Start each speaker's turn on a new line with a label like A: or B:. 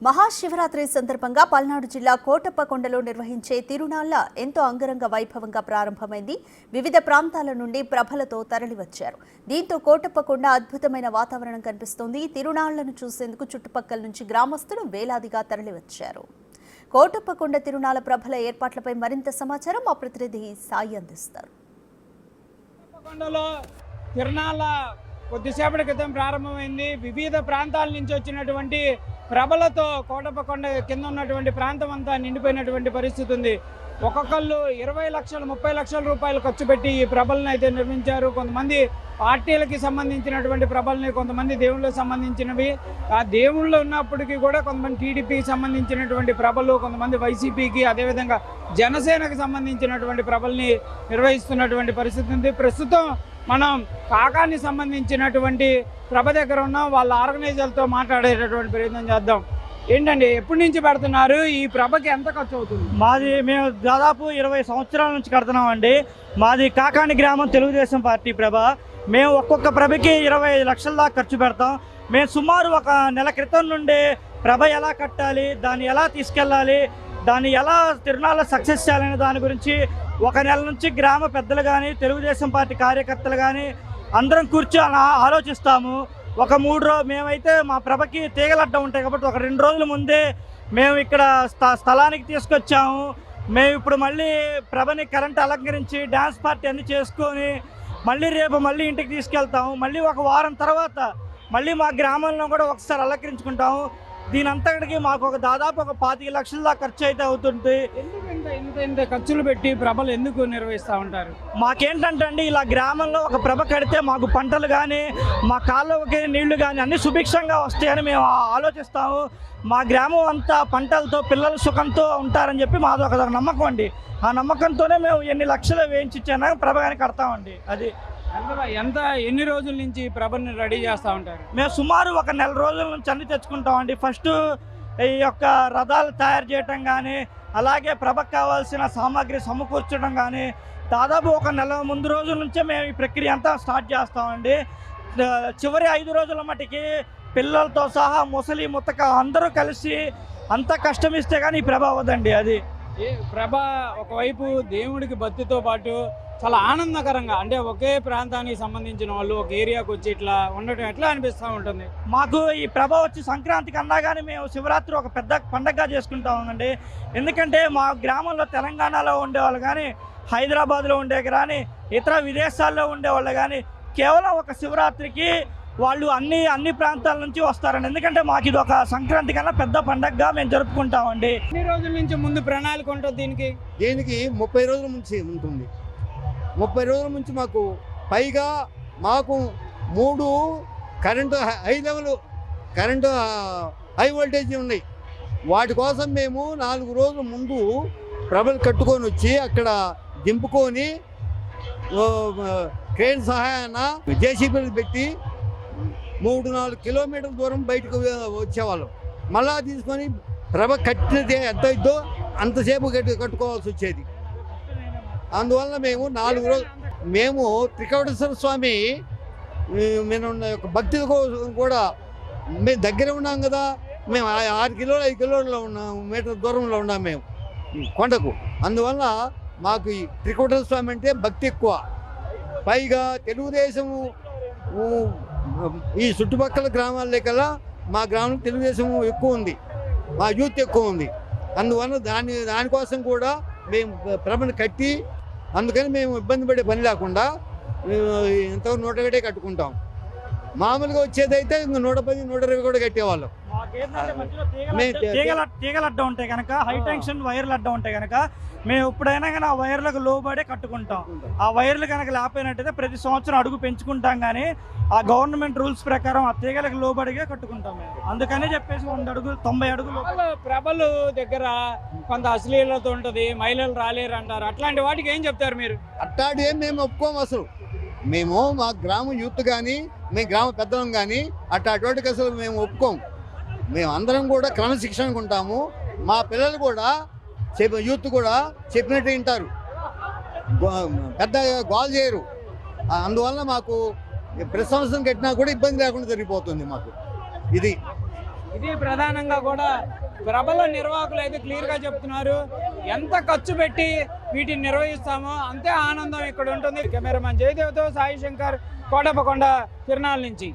A: మహాశివరాత్రి సందర్భంగా పల్నాడు జిల్లా కోటప్పకొండలో నిర్వహించే తిరునాళ్ల ఎంతో అంగరంగ వైభవంగా ప్రారంభమైంది. వివిధ ప్రాంతాల నుండి ప్రభలతో తరలివచ్చారు. దీంతో కోటప్పకొండ అద్భుతమైన వాతావరణం కనిపిస్తోంది. తిరునాళ్లను చూసేందుకు చుట్టుపక్కల నుంచి గ్రామస్తులు వేలాదిగా తరలివచ్చారు. కోటప్పకొండ తిరునాళ్ల ప్రభల ఏర్పాట్లపై మరింత సమాచారం మా ప్రతినిధి సాయి అందిస్తారు.
B: తిరునాళ్ల కొద్దిసేపటి క్రితం ప్రారంభమైంది. వివిధ ప్రాంతాల నుంచి వచ్చినటువంటి ప్రభలతో కోటప్పకొండ కింద ఉన్నటువంటి ప్రాంతం అంతా నిండిపోయినటువంటి పరిస్థితి ఉంది. ఒక్కొక్కళ్ళు 20 లక్షలు 30 లక్షల రూపాయలు ఖర్చు పెట్టి ఈ ప్రభలను అయితే నిర్మించారు. కొంతమంది పార్టీలకి సంబంధించినటువంటి ప్రభల్ని, కొంతమంది దేవుళ్ళకి సంబంధించినవి. ఆ దేవుళ్ళు ఉన్నప్పటికీ కూడా కొంతమంది టీడీపీకి సంబంధించినటువంటి ప్రభలు, కొంతమంది వైసీపీకి, అదేవిధంగా జనసేనకు సంబంధించినటువంటి ప్రభల్ని నిర్వహిస్తున్నటువంటి పరిస్థితి ఉంది. ప్రస్తుతం మనం కాకానికి సంబంధించినటువంటి ప్రభ దగ్గర ఉన్నాం. వాళ్ళ ఆర్గనైజర్లతో మాట్లాడేటటువంటి ప్రయత్నం చేద్దాం. ఏంటండి, ఎప్పటి నుంచి పెడుతున్నారు? ఈ ప్రభకి ఎంత ఖర్చు అవుతుంది?
C: మేము దాదాపు 20 సంవత్సరాల నుంచి కడుతున్నామండి. మాది కాకాని గ్రామం, తెలుగుదేశం పార్టీ ప్రభ. మేము ఒక్కొక్క ప్రభకి 25 లక్షల దాకా ఖర్చు పెడతాం. మేము సుమారు ఒక నెల క్రితం నుండి ప్రభ ఎలా కట్టాలి, దాన్ని ఎలా తీసుకెళ్ళాలి, దాన్ని ఎలా తిరునాళ్ళ సక్సెస్ చేయాలనే దాని గురించి ఒక నెల నుంచి గ్రామ పెద్దలు కానీ, తెలుగుదేశం పార్టీ కార్యకర్తలు కానీ అందరం కూర్చొని ఆలోచిస్తాము. ఒక 3 రోజులు మేమైతే మా ప్రభకి తీగలడ్డం ఉంటాయి కాబట్టి ఒక 2 రోజుల ముందే మేము ఇక్కడ స్థలానికి తీసుకొచ్చాము. మేము ఇప్పుడు మళ్ళీ ప్రభని కరెంట్ అలంకరించి డ్యాన్స్ పార్టీ అన్నీ చేసుకొని రేపు మళ్ళీ ఇంటికి తీసుకెళ్తాము. మళ్ళీ ఒక వారం తర్వాత మళ్ళీ మా గ్రామంలో కూడా ఒకసారి అలంకరించుకుంటాము. దీని అంతటికి మాకు దాదాపు ఒక 25 లక్షల దాకా ఖర్చు అయితే అవుతుంది.
B: ఇంత ఖర్చులు పెట్టి ప్రభలు ఎందుకు నిర్వహిస్తూ ఉంటారు?
C: మాకేంటంటే అండి, ఇలా గ్రామంలో ఒక ప్రభ కడితే మాకు పంటలు కానీ, మా కాళ్ళకి నీళ్లు కానీ అన్ని సుభిక్షంగా వస్తాయని మేము ఆలోచిస్తాము. మా గ్రామం అంతా పంటలతో, పిల్లల సుఖంతో ఉంటారని చెప్పి మాది ఒక నమ్మకం అండి. ఆ నమ్మకంతోనే మేము ఎన్ని లక్షలు వేయించినా ప్రభ కానీ కడతామండి. అది
B: ఎన్ని రోజుల నుంచి ప్రభని రెడీ చేస్తూ ఉంటారు?
C: మేము సుమారు ఒక నెల రోజుల నుంచి అన్ని తెచ్చుకుంటామండి. ఫస్ట్ ఈ యొక్క రథాలు తయారు చేయటం కానీ, అలాగే ప్రభకు కావాల్సిన సామాగ్రి సమకూర్చడం కానీ దాదాపు ఒక నెల ముందు రోజుల నుంచే మేము ఈ ప్రక్రియ అంతా స్టార్ట్ చేస్తామండి. చివరి 5 రోజుల మటుకి పిల్లలతో సహా ముసలి ముత్తక అందరూ కలిసి అంత కష్టం ఇస్తే కానీ ఈ ప్రభ అవ్వదండి. అది
B: ప్రభ ఒకవైపు దేవుడికి భక్తితో పాటు చాలా ఆనందకరంగా, అంటే ఒకే ప్రాంతానికి సంబంధించిన వాళ్ళు ఒక ఏరియాకి వచ్చి ఇట్లా ఉండటం ఎట్లా అనిపిస్తూ ఉంటుంది?
C: మాకు ఈ ప్రభ వచ్చి సంక్రాంతికి అన్నా కానీ మేము శివరాత్రి ఒక పెద్ద పండగగా చేసుకుంటామండి. ఎందుకంటే మా గ్రామంలో తెలంగాణలో ఉండేవాళ్ళు కానీ, హైదరాబాద్లో ఉండే కానీ, ఇతర విదేశాల్లో ఉండేవాళ్ళు కానీ కేవలం ఒక శివరాత్రికి వాళ్ళు అన్ని ప్రాంతాల నుంచి వస్తారండి. ఎందుకంటే మాకు ఇది ఒక సంక్రాంతి కన్నా పెద్ద పండగగా మేము జరుపుకుంటామండి.
B: ఎన్ని రోజుల నుంచి ముందు ప్రణాళిక ఉంటుంది దీనికి?
D: 30 రోజుల నుంచి ఉంటుంది. 30 రోజుల నుంచి మాకు పైగా మాకు 3 current high level current high voltage ఉన్నాయి. వాటి కోసం మేము 4 రోజుల ముందు ప్రభలు కట్టుకొని వచ్చి అక్కడ దింపుకొని క్రేన్ సహాయాన జేసీబీలు పెట్టి 3-4 కిలోమీటర్ల దూరం బయటకు వచ్చేవాళ్ళం. మళ్ళా తీసుకొని ప్రభ కట్టినది ఎంత ఇద్దో అంతసేపు కట్టుకోవాల్సి వచ్చేది. అందువల్ల మేము 4 రోజులు మేము త్రికవటేశ్వర స్వామి మేము భక్తి కూడా మేము దగ్గర ఉన్నాం కదా. మేము 6 కిలోలు 5 కిలోల్లో ఉన్నాం, మీటర్ దూరంలో ఉన్నాం మేము కొండకు. అందువల్ల మాకు ఈ త్రికవటేశ్వర స్వామి అంటే భక్తి ఎక్కువ. పైగా తెలుగుదేశము ఈ చుట్టుపక్కల గ్రామాల్లో కల్లా మా గ్రామంలో తెలుగుదేశం ఎక్కువ ఉంది, మా యూత్ ఎక్కువ ఉంది. అందువల్ల దానికోసం కూడా మేము ప్రభను కట్టి, అందుకని మేము ఇబ్బంది పడే పని లేకుండా ఇంతవరకు 101 కట్టుకుంటాం. మామూలుగా వచ్చేదైతే ఇంకా 110, 120 కూడా కట్టేవాళ్ళం.
C: తీగలు అడ్డం ఉంటాయి కనుక, హై టెన్షన్ వైర్లు అడ్డం ఉంటాయి కనుక మేము ఎప్పుడైనా కానీ ఆ వైర్లకు లోబడే కట్టుకుంటాం. ఆ వైర్లు కనుక లేకపోయినట్టయితే ప్రతి సంవత్సరం అడుగు పెంచుకుంటాం, కానీ ఆ గవర్నమెంట్ రూల్స్ ప్రకారం ఆ తీగలకు లోబడిగా కట్టుకుంటాం మేము. అందుకనే చెప్పేసి 100 అడుగులు 90 అడుగులు.
B: ప్రభలు దగ్గర కొంత అశ్లీలత ఉంటుంది, మహిళలు రాలేరు అంటారు. అట్లాంటి వాటికి ఏం చెప్తారు మీరు?
D: అట్లాంటి ఏం మేము ఒప్పుకోము అసలు. మేము మా గ్రామం యూత్ కానీ, మేము గ్రామ పెద్దలం కానీ అట్లాంటి వాటికి అసలు మేము ఒప్పుకోము. మేము అందరం కూడా క్రమశిక్షణగా ఉంటాము. మా పిల్లలు కూడా యూత్ కూడా చెప్పినట్టు వింటారు, పెద్ద గోల్ చేయరు. అందువల్ల మాకు ప్రతి సంవత్సరం కట్టినా కూడా ఇబ్బంది లేకుండా జరిగిపోతుంది మాకు. ఇది
B: ఇది ప్రధానంగా కూడా ప్రభల నిర్వాహకులు అయితే క్లియర్గా చెప్తున్నారు. ఎంత ఖర్చు పెట్టి వీటిని నిర్వహిస్తామో అంతే ఆనందం ఇక్కడ ఉంటుంది. కెమెరామెన్ జయదేవ్తో సాయి శంకర్, కోటప్పకొండ తిరునాళ్ళ నుంచి.